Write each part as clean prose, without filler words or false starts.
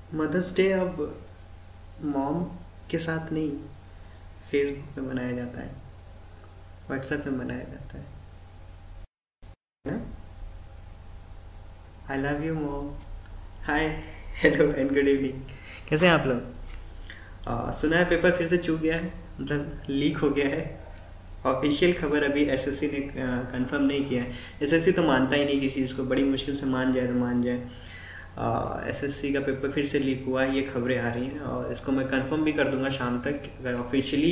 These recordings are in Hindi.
मदर्स डे अब मॉम के साथ नहीं, फेसबुक पे मनाया जाता है, व्हाट्सएप पे मनाया जाता है ना। I love you mom. Hi. Hello and good evening. कैसे हैं आप लोग? सुना है पेपर फिर से चूक गया है, मतलब लीक हो गया है। ऑफिशियल खबर अभी एसएससी ने कंफर्म नहीं किया है। एसएससी तो मानता ही नहीं किसी चीज़ को, बड़ी मुश्किल से मान जाए तो मान जाए। एसएससी का पेपर फिर से लीक हुआ है, ये खबरें आ रही हैं और इसको मैं कंफर्म भी कर दूंगा शाम तक। अगर ऑफिशियली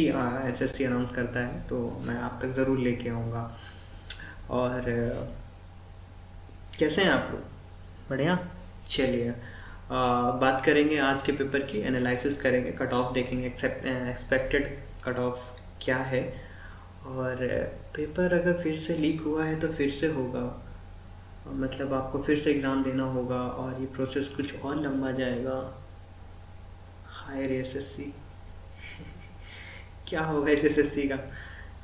एसएससी अनाउंस करता है तो मैं आप तक ज़रूर लेके आऊँगा। और कैसे हैं आप लोग? बढ़िया। चलिए बात करेंगे आज के पेपर की, एनालिसिस करेंगे, कट ऑफ देखेंगे, एक्सपेक्टेड कट ऑफ क्या है। और पेपर अगर फिर से लीक हुआ है तो फिर से होगा, मतलब आपको फिर से एग्ज़ाम देना होगा और ये प्रोसेस कुछ और लंबा जाएगा। हायर एसएससी क्या होगा इस एसएससी का।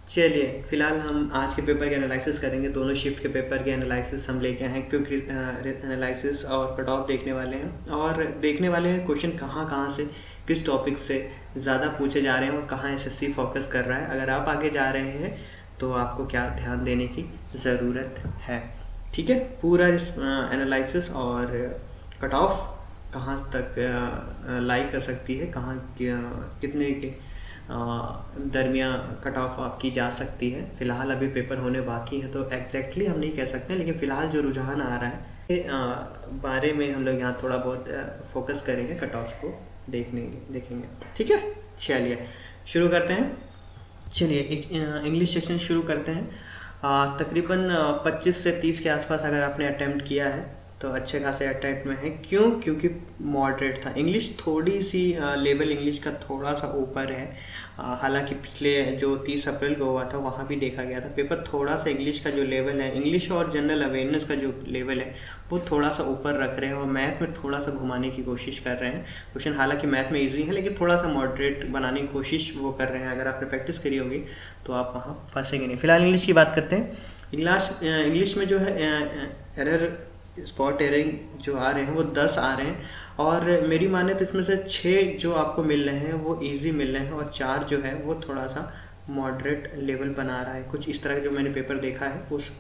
चलिए फिलहाल हम आज के पेपर के एनालिसिस करेंगे, दोनों शिफ्ट के पेपर के एनालिसिस हम लेके आए हैं, क्विक एनालिसिस और कट ऑफ देखने वाले हैं और देखने वाले हैं क्वेश्चन कहाँ कहाँ से किस टॉपिक से ज़्यादा पूछे जा रहे हैं और कहाँ एसएससी फोकस कर रहा है। अगर आप आगे जा रहे हैं तो आपको क्या ध्यान देने की ज़रूरत है। ठीक है, पूरा एनालिसिस और कट ऑफ कहाँ तक लाई कर सकती है, कहाँ कितने के दरमियाँ कट ऑफ आपकी जा सकती है। फ़िलहाल अभी पेपर होने बाकी है तो एग्जैक्टली हम नहीं कह सकते, लेकिन फ़िलहाल जो रुझान आ रहा है बारे में हम लोग यहाँ थोड़ा बहुत फोकस करेंगे, कट ऑफ को देखेंगे। ठीक है, चलिए शुरू करते हैं। चलिए इंग्लिश सेक्शन शुरू करते हैं। तकरीबन 25 से 30 के आसपास अगर आपने अटैम्प्ट किया है तो अच्छे खासे अटैम्प्ट में है। क्यों? क्योंकि मॉडरेट था। इंग्लिश थोड़ी सी लेवल इंग्लिश का थोड़ा सा ऊपर है। हालांकि पिछले जो 30 अप्रैल को हुआ था वहाँ भी देखा गया था पेपर थोड़ा सा इंग्लिश का जो लेवल है, इंग्लिश और जनरल अवेयरनेस का जो लेवल है वो थोड़ा सा ऊपर रख रहे हैं और मैथ में थोड़ा सा घुमाने की कोशिश कर रहे हैं क्वेश्चन। हालांकि मैथ में इजी है लेकिन थोड़ा सा मॉडरेट बनाने की कोशिश वो कर रहे हैं। अगर आपने प्रैक्टिस करी होगी तो आप वहाँ फंसेंगे नहीं। फिलहाल इंग्लिश की बात करते हैं। इंग्लिश में जो है एरर, स्पॉट एररिंग जो आ रहे हैं वो 10 आ रहे हैं और मेरी माने तो इसमें से 6 जो आपको मिल रहे हैं वो इजी मिल रहे हैं और 4 जो है वो थोड़ा सा मॉडरेट लेवल बना रहा है। कुछ इस तरह जो मैंने पेपर देखा है उस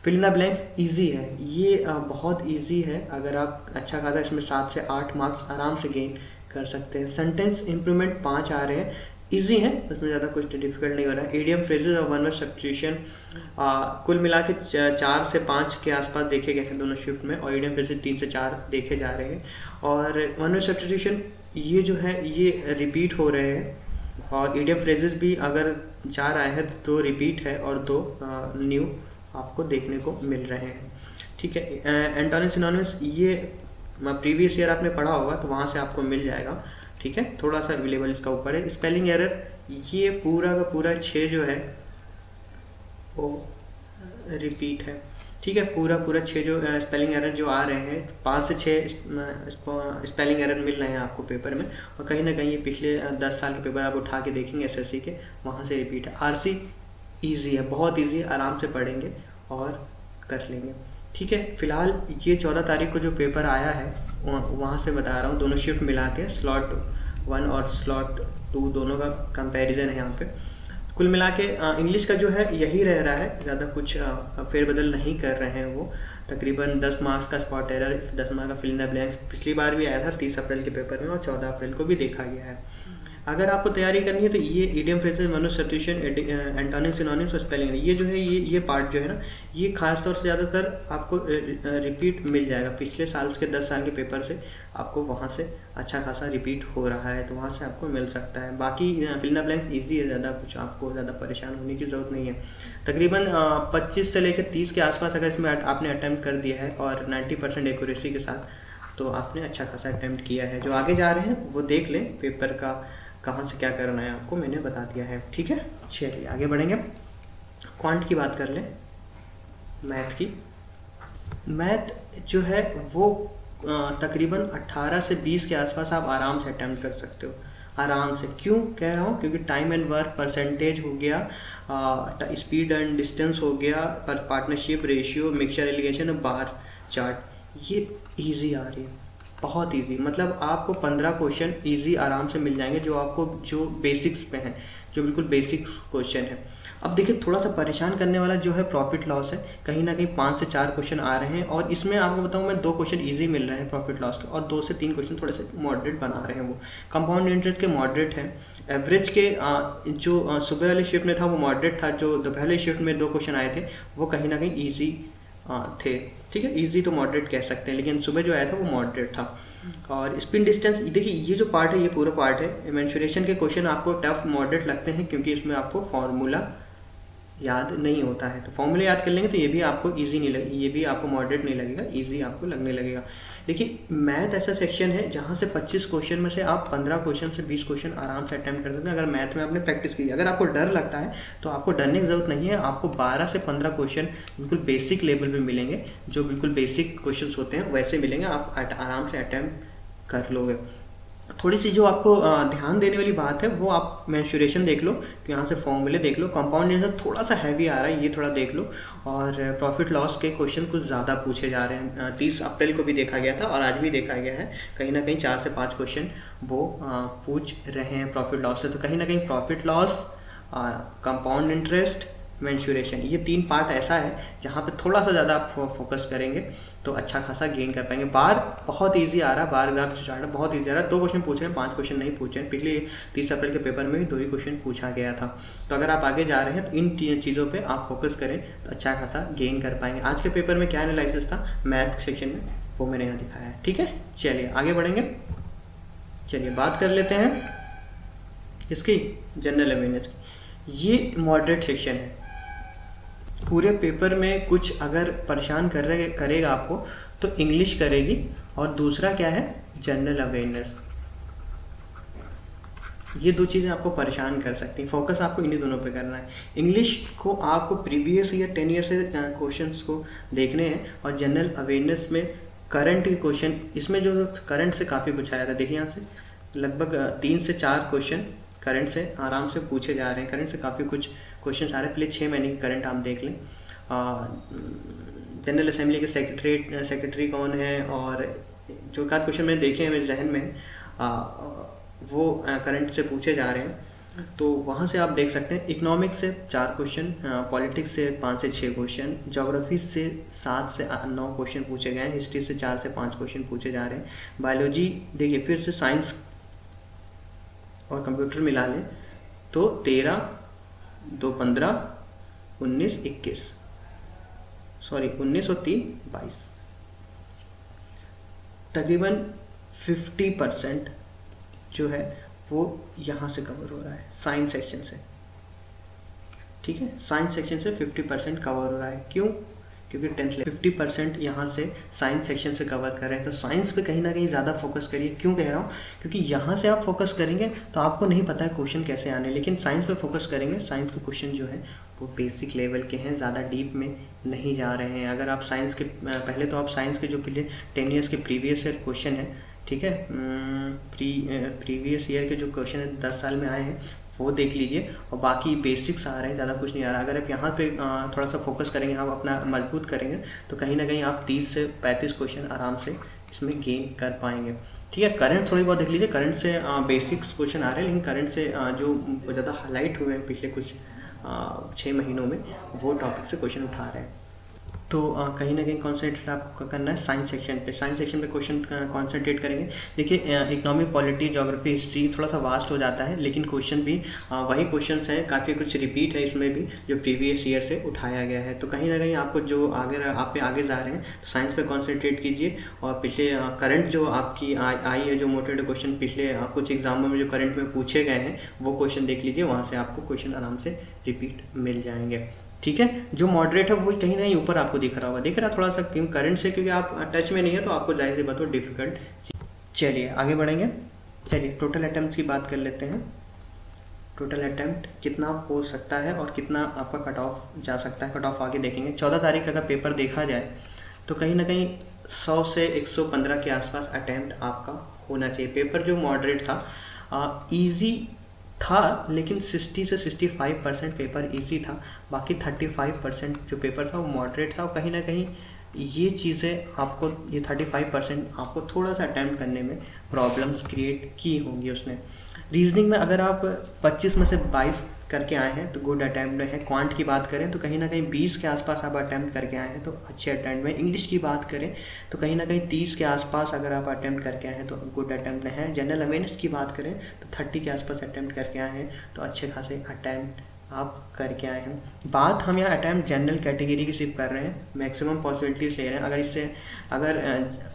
fill in the blanks easy है, ये बहुत ईजी है। अगर आप अच्छा खासा इसमें 7 से 8 मार्क्स आराम से गेन कर सकते हैं। सेंटेंस इंप्रूवमेंट 5 आ रहे हैं, इजी है, उसमें ज़्यादा कुछ डिफिकल्ट नहीं हो रहा है। ईडियम फ्रेजेस और वन वर्ड सब्स्टिट्यूशन कुल मिला के 4 से 5 के आसपास देखे गए हैं दोनों शिफ्ट में और ईडियम फ्रेजेस 3 से 4 देखे जा रहे हैं। और वन वर्ड सब्स्टिट्यूशन ये जो है ये रिपीट हो रहे हैं और ईडियम फ्रेजेस भी अगर 4 आए हैं तो 2 रिपीट है और 2 न्यू आपको देखने को मिल रहे हैं। ठीक है, एंटोनिम सिनोनिम्स ये प्रीवियस ईयर आपने पढ़ा होगा तो वहाँ से आपको मिल जाएगा। ठीक है, थोड़ा सा लेवल इसका ऊपर है। स्पेलिंग एरर ये पूरा का पूरा 6 जो है वो रिपीट है। ठीक है, पूरा 6 जो स्पेलिंग एरर जो आ रहे हैं 5 से 6 स्पेलिंग एरर मिल रहे हैं आपको पेपर में और कहीं ना कहीं ये पिछले 10 साल के पेपर आप उठा के देखेंगे एसएससी के, वहाँ से रिपीट है। आरसी ईजी है, बहुत ईजी है, आराम से पढ़ेंगे और कर लेंगे। ठीक है, फिलहाल ये 14 तारीख को जो पेपर आया है वहाँ से बता रहा हूँ, दोनों शिफ्ट मिला के स्लॉट 1 और स्लॉट 2 दोनों का कंपैरिजन है यहाँ पे। कुल मिला के इंग्लिश का जो है यही रह रहा है, ज़्यादा कुछ फेरबदल नहीं कर रहे हैं वो। तकरीबन 10 मार्क्स का स्पॉट एरर, 10 मार्क्स का फिल इन द ब्लैंक्स पिछली बार भी आया था 30 अप्रैल के पेपर में और 14 अप्रैल को भी देखा गया है। अगर आपको तैयारी करनी है तो ये idiom phrases, one word substitution, antonym synonyms और स्पेलिंग ये जो है ये पार्ट जो है ना ये खास तौर से ज़्यादातर आपको रिपीट मिल जाएगा। पिछले साल के 10 साल के पेपर से आपको वहाँ से अच्छा खासा रिपीट हो रहा है तो वहाँ से आपको मिल सकता है। बाकी fill in the blanks easy है, ज़्यादा कुछ आपको ज़्यादा परेशान होने की ज़रूरत नहीं है। तकरीबन 25 से लेकर 30 के आसपास अगर इसमें आपने अटैम्प्ट कर दिया है और 90% एक्यूरेसी के साथ तो आपने अच्छा खासा अटैम्प्ट किया है। जो आगे जा रहे हैं वो देख लें, पेपर का कहाँ से क्या करना है आपको मैंने बता दिया है। ठीक है, चलिए आगे बढ़ेंगे। क्वांट की बात कर लें, मैथ की। मैथ जो है वो तकरीबन 18 से 20 के आसपास आप आराम से अटैम्प्ट कर सकते हो, आराम से। क्यों कह रहा हूँ? क्योंकि टाइम एंड वर्क, परसेंटेज हो गया, स्पीड एंड डिस्टेंस हो गया, partnership, ratio, mixture, alligation, bar chart, ये इजी आ रही है। बहुत इजी, मतलब आपको 15 क्वेश्चन इजी आराम से मिल जाएंगे जो बेसिक्स पे हैं, जो बिल्कुल बेसिक क्वेश्चन है। अब देखिए थोड़ा सा परेशान करने वाला जो है प्रॉफिट लॉस है, कहीं ना कहीं 5 से 4 क्वेश्चन आ रहे हैं और इसमें आपको बताऊं मैं 2 क्वेश्चन इजी मिल रहे हैं प्रॉफिट लॉस के और 2 से 3 क्वेश्चन थोड़े से मॉडरेट बना रहे हैं। वो कंपाउंड इंटरेस्ट के मॉडरेट हैं, एवरेज के जो सुबह वाले शिफ्ट में था वो मॉडरेट था, जो दोपहर वाले शिफ्ट में 2 क्वेश्चन आए थे वो कहीं ना कहीं ईजी थे। ठीक है, इजी तो मॉडरेट कह सकते हैं, लेकिन सुबह जो आया था वो मॉडरेट था। और स्पिन डिस्टेंस, देखिए ये जो पार्ट है ये पूरा पार्ट है, मेंसुरेशन के क्वेश्चन आपको टफ मॉडरेट लगते हैं क्योंकि इसमें आपको फॉर्मूला याद नहीं होता है, तो फॉर्मूला याद कर लेंगे तो ये भी आपको इजी नहीं लगेगा, ये भी आपको मॉडरेट नहीं लगेगा, इजी आपको लगने लगेगा। देखिए मैथ ऐसा सेक्शन है जहाँ से 25 क्वेश्चन में से आप 15 क्वेश्चन से 20 क्वेश्चन आराम से अटेम्प्ट कर सकते हैं अगर मैथ में आपने प्रैक्टिस की। अगर आपको डर लगता है तो आपको डरने की ज़रूरत नहीं है, आपको 12 से 15 क्वेश्चन बिल्कुल बेसिक लेवल पे मिलेंगे, जो बिल्कुल बेसिक क्वेश्चन होते हैं वैसे मिलेंगे, आप आराम से अटेम्प्ट कर लोगे। थोड़ी सी जो आपको ध्यान देने वाली बात है वो आप मेंसुरेशन देख लो, कि यहाँ से फॉर्मूले देख लो, कंपाउंड इंटरेस्ट थोड़ा सा हैवी आ रहा है ये थोड़ा देख लो, और प्रॉफिट लॉस के क्वेश्चन कुछ ज़्यादा पूछे जा रहे हैं। 30 अप्रैल को भी देखा गया था और आज भी देखा गया है, कहीं ना कहीं 4 से 5 क्वेश्चन वो पूछ रहे हैं प्रॉफिट लॉस से। तो कहीं ना कहीं profit loss, compound interest, mensuration, ये 3 पार्ट ऐसा है जहाँ पे थोड़ा सा ज़्यादा आप फोकस करेंगे तो अच्छा खासा गेन कर पाएंगे। बार बहुत इजी आ रहा है, बार ग्राफ चार्ट बहुत इजी आ रहा है, 2 क्वेश्चन पूछ रहे हैं, 5 क्वेश्चन नहीं पूछे हैं। पिछले 30 अप्रैल के पेपर में भी 2 ही क्वेश्चन पूछा गया था। तो अगर आप आगे जा रहे हैं तो इन 3 चीज़ों पे आप फोकस करें तो अच्छा खासा गेन कर पाएंगे। आज के पेपर में क्या एनालिसिस था मैथ सेक्शन में वो मैंने यहाँ दिखाया है। ठीक है, चलिए आगे बढ़ेंगे। चलिए बात कर लेते हैं इसकी जनरल अवेयरनेस की। ये मॉडरेट सेक्शन है, पूरे पेपर में कुछ अगर परेशान करेगा आपको तो इंग्लिश करेगी, और दूसरा क्या है जनरल अवेयरनेस। ये 2 चीज़ें आपको परेशान कर सकती हैं, फोकस आपको इन्हीं दोनों पे करना है। इंग्लिश को आपको प्रीवियस ईयर 10 ईयर से क्वेश्चंस को देखने हैं, और जनरल अवेयरनेस में करंट के क्वेश्चन, इसमें जो करंट से काफ़ी कुछ आया था। देखिए यहाँ से लगभग 3 से 4 क्वेश्चन करंट से आराम से पूछे जा रहे हैं, करंट से काफ़ी कुछ क्वेश्चन आ रहे हैं। पहले 6 महीने की करंट आप देख लें, जनरल असेंबली के सेक्रेटरी कौन है, और जो का क्वेश्चन मैंने देखे हैं मेरे जहन में वो करंट से पूछे जा रहे हैं। तो वहाँ से आप देख सकते हैं इकोनॉमिक्स से 4 क्वेश्चन, पॉलिटिक्स से 5 से 6 क्वेश्चन, ज्योग्राफी से 7 से 9 क्वेश्चन पूछे गए हैं, हिस्ट्री से 4 से 5 क्वेश्चन पूछे जा रहे हैं, बायोलॉजी देखिए फिर से साइंस और कंप्यूटर मिला लें तो 13, 2, 15, 19, 21, सॉरी 19 और 3, 22, तकरीबन 50% जो है वो यहाँ से कवर हो रहा है साइंस सेक्शन से। ठीक है, साइंस सेक्शन से 50% कवर हो रहा है। क्यों? क्योंकि 10 50% यहाँ से साइंस सेक्शन से कवर कर रहे हैं, तो साइंस पे कहीं ना कहीं ज़्यादा फोकस करिए। क्यों कह रहा हूँ? क्योंकि यहाँ से आप फोकस करेंगे तो आपको नहीं पता है क्वेश्चन कैसे आने, लेकिन साइंस पे फोकस करेंगे, साइंस के क्वेश्चन जो है वो बेसिक लेवल के हैं, ज़्यादा डीप में नहीं जा रहे हैं। अगर आप साइंस के पहले तो आप साइंस के जो पिछले 10 ईयर्स के प्रीवियस ईयर क्वेश्चन है, ठीक है, प्रीवियस ईयर के जो क्वेश्चन है 10 साल में आए हैं वो देख लीजिए, और बाकी बेसिक्स आ रहे हैं, ज़्यादा कुछ नहीं आ रहा। अगर आप यहाँ पे थोड़ा सा फोकस करेंगे, आप अपना मजबूत करेंगे तो कहीं ना कहीं आप 30 से 35 क्वेश्चन आराम से इसमें गेन कर पाएंगे। ठीक है, करंट थोड़ी बहुत देख लीजिए, करंट से बेसिक्स क्वेश्चन आ रहे हैं, लेकिन करंट से जो ज़्यादा हाईलाइट हुए हैं पिछले कुछ 6 महीनों में वो टॉपिक से क्वेश्चन उठा रहे हैं। तो कहीं ना कहीं कॉन्सेंट्रेट आपको करना है साइंस सेक्शन पे। साइंस सेक्शन पे क्वेश्चन कॉन्सेंट्रेट करेंगे। देखिए इकोनॉमिक, पॉलिटी, ज्योग्राफी, हिस्ट्री थोड़ा सा वास्ट हो जाता है, लेकिन क्वेश्चन भी वही क्वेश्चंस हैं, काफ़ी कुछ रिपीट है इसमें भी जो प्रीवियस ईयर से उठाया गया है। तो कहीं ना कहीं आपको जो आप पे आगे जा रहे हैं तो साइंस पे कॉन्सेंट्रेट कीजिए, और पिछले करंट जो आपकी आई है, जो मोटिवेटेड क्वेश्चन पिछले कुछ एग्जामों में जो करंट में पूछे गए हैं वो क्वेश्चन देख लीजिए, वहाँ से आपको क्वेश्चन आराम से रिपीट मिल जाएंगे। ठीक है, जो मॉडरेट है वो कहीं ना कहीं ऊपर आपको दिख रहा होगा, दिख रहा थोड़ा सा क्यों करंट से, क्योंकि आप टच में नहीं है तो आपको जाहिर सी बात हो डिफिकल्ट। चलिए आगे बढ़ेंगे। चलिए टोटल अटेम्प्ट की बात कर लेते हैं। टोटल अटेम्प्ट कितना हो सकता है और कितना आपका कट ऑफ जा सकता है, कट ऑफ आगे देखेंगे। 14 तारीख अगर पेपर देखा जाए तो कहीं ना कहीं 100 से 115 के आसपास अटेम्प्ट आपका होना चाहिए। पेपर जो मॉडरेट था, ईजी था, लेकिन 60 से 65% पेपर इजी था, बाकी 35% जो पेपर था वो मॉडरेट था, और कहीं ना कहीं ये चीज़ें आपको, ये 35% आपको थोड़ा सा अटैम्प्ट करने में प्रॉब्लम्स क्रिएट की होंगी उसने। रीजनिंग में अगर आप 25 में से 22 करके आए हैं तो गुड अटैम्प्ट में है। क्वांट की बात करें तो कहीं ना कहीं 20 के आसपास आप अटैम्प्ट करके आए हैं तो अच्छे अटैम्प्ट में। इंग्लिश की बात करें तो कहीं ना कहीं 30 के आसपास अगर आप अटैम्प्ट करके आए हैं तो गुड अटैम्प्ट में है। जनरल अवेयरनेस की बात करें तो 30 के आसपास अटैम्प्ट करके आए हैं तो अच्छे खासे अटैम्प्ट आप करके आए हैं। बात हम यहाँ अटैम्प्ट जनरल कैटेगरी की सिर्फ कर रहे हैं, मैक्सिमम पॉसिबिलिटीज ले रहे हैं। अगर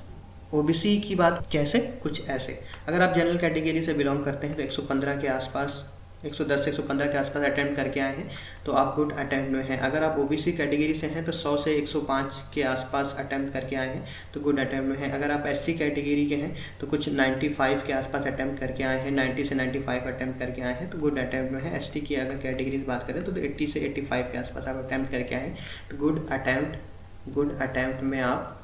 ओबीसी की बात कैसे, कुछ ऐसे, अगर आप जनरल कैटेगरी से बिलोंग करते हैं तो 115 के आसपास, 110 से 115 के आसपास अटैम्प्ट करके आए हैं तो आप गुड अटैम्प्ट में हैं। अगर आप ओबीसी कैटेगरी से हैं तो 100 से 105 के आसपास अटैम्प्ट करके आए हैं तो गुड अटैम्प्ट में हैं। अगर आप एससी कैटेगरी के हैं तो कुछ 95 के आसपास अटैम्प्ट करके आए हैं, 90 से 95 अटैम्प्ट करके आए हैं तो गुड अटैम्प्ट में है। एसटी की अगर कैटेगरी की बात करें तो 80 से 85 के आसपास आप अटैम्प्ट करके आए हैं तो गुड अटैम्प्ट में आप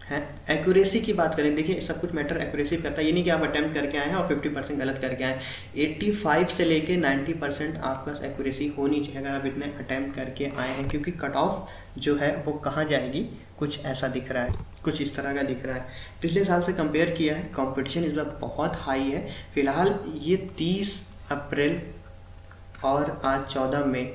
है। एक्यूरेसी की बात करें, देखिए सब कुछ मैटर एक्यूरेसी करता है। ये नहीं कि आप अटैम्प्ट करके आए हैं और 50% गलत करके आए हैं। 85 से लेके 90% आपके पास एक्यूरेसी होनी चाहिए अगर आप इतने अटैम्प्ट करके आए हैं, क्योंकि कट ऑफ जो है वो कहाँ जाएगी, कुछ ऐसा दिख रहा है, कुछ इस तरह का दिख रहा है। पिछले साल से कंपेयर किया है, कंपटीशन इस बार बहुत हाई है। फिलहाल ये 30 अप्रैल और आज 14 मई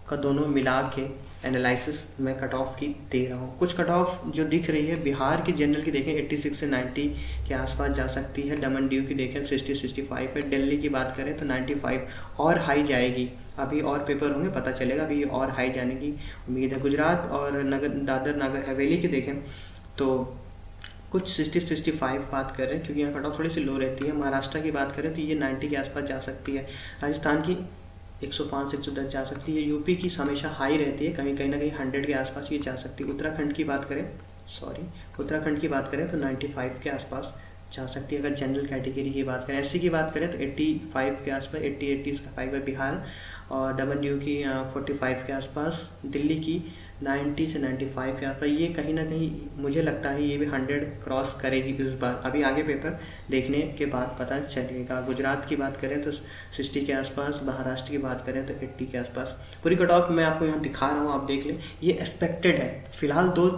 का दोनों मिला के एनालिसिस में कट ऑफ की दे रहा हूँ। कुछ कट ऑफ जो दिख रही है, बिहार की जनरल की देखें 86 से 90 के आसपास जा सकती है। दमन दीव की देखें 60-65 है। दिल्ली की बात करें तो 95 और हाई जाएगी। अभी और पेपर होंगे, पता चलेगा, अभी और हाई जाने की उम्मीद है। गुजरात और दादर नगर हवेली की देखें तो कुछ 60-65 बात कर रहे हैं, क्योंकि यहाँ कट ऑफ थोड़ी सी लो रहती है। महाराष्ट्र की बात करें तो ये 90 के आसपास जा सकती है। राजस्थान की 105 से 110 जा सकती है। यूपी की हमेशा हाई रहती है, कहीं ना कहीं 100 के आसपास ये जा सकती है। उत्तराखंड की बात करें तो 95 के आसपास जा सकती है अगर जनरल कैटेगरी की बात करें। एससी की बात करें तो 85 के आसपास, 80 इसका 5 है बिहार, और डब्ल्यू की 45 के आसपास। दिल्ली की 90 से 95 के आसपास। ये कहीं ना कहीं मुझे लगता है ये भी 100 क्रॉस करेगी इस बार। अभी आगे पेपर देखने के बाद पता चलेगा। गुजरात की बात करें तो 60 के आसपास, महाराष्ट्र की बात करें तो 80 के आसपास। पूरी कट ऑफ मैं आपको यहाँ दिखा रहा हूँ, आप देख लें। ये एक्सपेक्टेड है। फिलहाल 2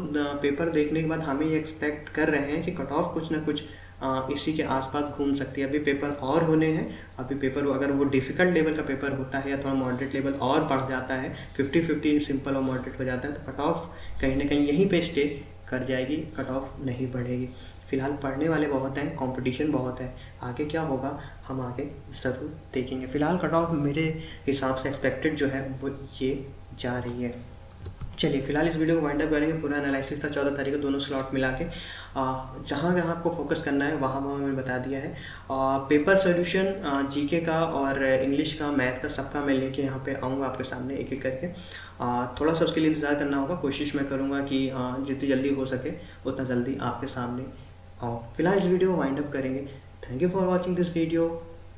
पेपर देखने के बाद हमें ये एक्सपेक्ट कर रहे हैं कि कट ऑफ कुछ ना कुछ इसी के आसपास घूम सकती है। अभी पेपर और होने हैं। अभी पेपर अगर वो डिफ़िकल्ट लेवल का पेपर होता है या थोड़ा मॉडरेट लेवल और बढ़ जाता है, 50-50 सिंपल और मॉडरेट हो जाता है, तो कट ऑफ कहीं ना कहीं यहीं पे स्टे कर जाएगी, कट ऑफ नहीं बढ़ेगी। फिलहाल पढ़ने वाले बहुत हैं, कंपटीशन बहुत है। आगे क्या होगा हम आगे ज़रूर देखेंगे। फिलहाल कट ऑफ मेरे हिसाब से एक्सपेक्टेड जो है वो ये जा रही है। चलिए फिलहाल इस वीडियो को वाइंड अप करेंगे। पूरा एनालिसिस था 14 तारीख को, दोनों स्लॉट मिला के। जहाँ जहाँ आपको फोकस करना है वहाँ वहाँ मैंने बता दिया है। पेपर सोल्यूशन जीके का और इंग्लिश का, मैथ का, सबका मैं लेके यहाँ पे आऊँगा आपके सामने एक एक करके। थोड़ा सा उसके लिए इंतज़ार करना होगा। कोशिश मैं करूँगा कि जितनी जल्दी हो सके उतना जल्दी आपके सामने आऊँ। फिलहाल इस वीडियो को वाइंड अप करेंगे। Thank you for watching this video.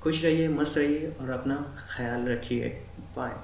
खुश रहिए, मस्त रहिए और अपना ख्याल रखिए। बाय।